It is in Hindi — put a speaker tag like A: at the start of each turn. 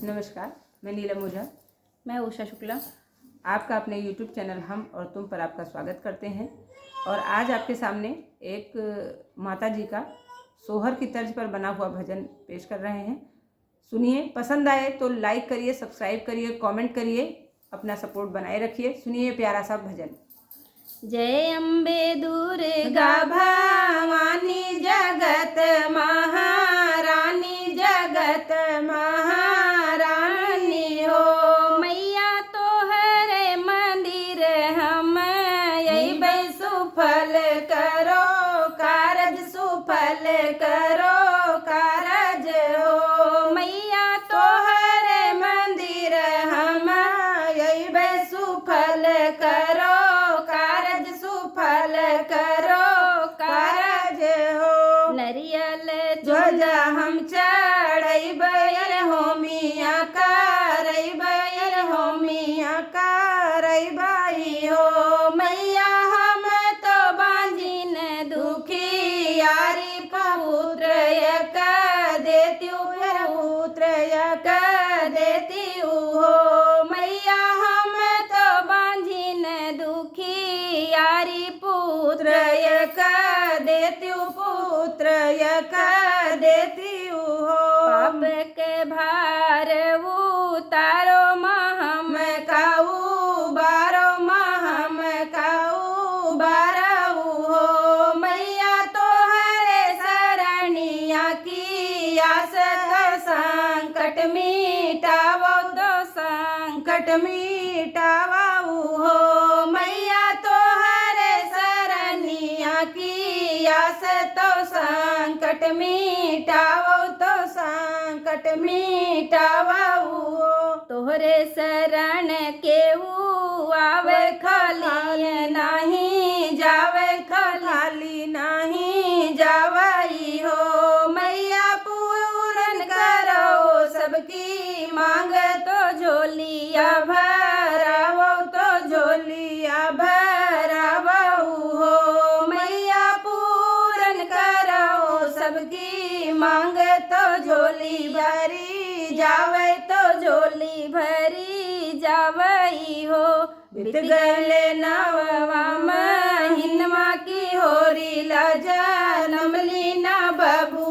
A: नमस्कार, मैं नीलम ओझा।
B: मैं उषा शुक्ला।
A: आपका अपने YouTube चैनल हम और तुम पर आपका स्वागत करते हैं। और आज आपके सामने एक माता जी का सोहर की तर्ज पर बना हुआ भजन पेश कर रहे हैं। सुनिए, पसंद आए तो लाइक करिए, सब्सक्राइब करिए, कमेंट करिए, अपना सपोर्ट बनाए रखिए। सुनिए प्यारा सा भजन।
B: जय अम्बे दुर्गा भवानी जगत महारानी, जगत महारानी हो। मैया तोहरे मंदिर हम अइबै, सुफल करो कारज, सुफल करो कारज हो। मैया तोहरे मंदिर हम अइबै, सुफल करो सुफल करो कारज हो। नरियल ध्वजा हम चढ़ैबै, होमिया करैबै, होमिया करैबै हो। मैया हम तो बांझिन दुखियारी, पुत्र एक देत्यु, पुत्र एक देत्यु हो। मैया हम तो बांझिन दुखियारी, पुत्र एक देत्यु, पुत्र एक देत्यु हो। पाप के भार उतारो, महम काऊ बारो, महम काऊ बारऊ हो। मैया तोहरे शरणिया की आस, तो संकट मिटावो, तो संकट मिटावऊ हो। मैया तोहरे शरणिया की आस, तो संकट मिटावो, तो संकट मिटावऊ हो। तोहरे शरण केहू आवे खाली नहीं जावे, खाली नहीं जावई हो। मैया पूरन करो सबकी मांग, तो झोलिया भरावो, तो झोलिया भरावऊ हो। मैया पूरन करो सबकी मांग, तो झोली भरी जावे, तो झोली भरी जावई हो। बीत गए नववा महीनमा की होरी ला, जनम लीना बबू